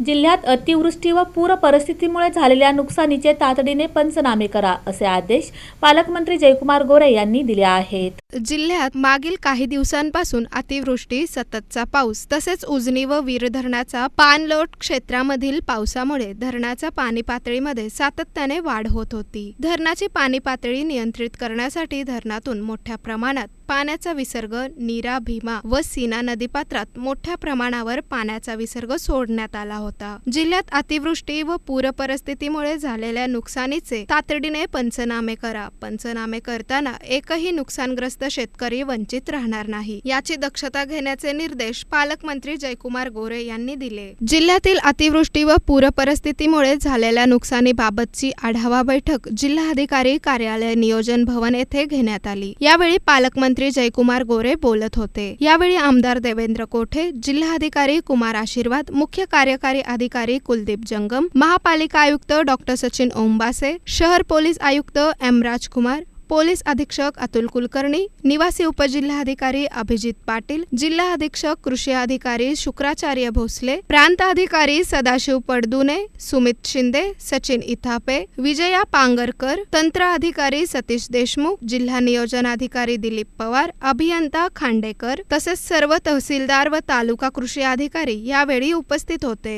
जिल्ह्यात अतिवृष्टी व पूर परिस्थितीमुळे झालेल्या नुकसानीचे तातडीने पंचनामे करा, असे आदेश पालकमंत्री जयकुमार गोरे यांनी दिले आहेत. जिल्ह्यात मागील काही दिवसांपासून अतिवृष्टी, सततचा पाऊस तसेच उजनी व वीर धरणाचा पाणलोट क्षेत्रामधील पावसामुळे धरणाच्या पाणी पातळीमध्ये सातत्याने वाढ होत होती. धरणाची पाणी पातळी नियंत्रित करण्यासाठी धरणातून मोठ्या प्रमाणात पाण्याचा विसर्ग नीरा, भीमा व सीना नदीपात्रात मोठ्या प्रमाणावर पाण्याचा विसर्ग सोडण्यात आला होता. जिल्ह्यात अतिवृष्टी व पूर परिस्थितीमुळे झालेल्या नुकसानीचे तातडीने पंचनामे करा. पंचनामे करताना एकही नुकसानग्रस्त शेतकरी वंचित राहणार नाही, याची दक्षता घेण्याचे निर्देश पालकमंत्री जयकुमार गोरे यांनी दिले. जिल्ह्यातील अतिवृष्टी व पूर परिस्थितीमुळे झालेल्या नुकसानीबाबतची आढावा बैठक जिल्हाधिकारी कार्यालय नियोजन भवन येथे घेण्यात आली. यावेळी पालकमंत्री जयकुमार गोरे बोलत होते. यावेळी आमदार देवेंद्र कोठे, जिल्हाधिकारी कुमार आशीर्वाद, मुख्य कार्यकारी अधिकारी कुलदीप जंगम, महापालिका आयुक्त डॉ. सचिन ओंबासे, शहर पोलीस आयुक्त एम. राजकुमार, पोलीस अधीक्षक अतुल कुलकर्णी, निवासी उपजिल्हाधिकारी अभिजित पाटील, जिल्हा अधीक्षक कृषी अधिकारी शुक्राचार्य भोसले, प्रांत अधिकारी सदाशिव पडदुने, सुमित शिंदे, सचिन इथापे, विजया पांगरकर, तंत्र अधिकारी सतीश देशमुख, जिल्हा नियोजन अधिकारी दिलीप पवार, अभियंता खांडेकर तसेच सर्व तहसीलदार व तालुका कृषी अधिकारी यावेळी उपस्थित होते.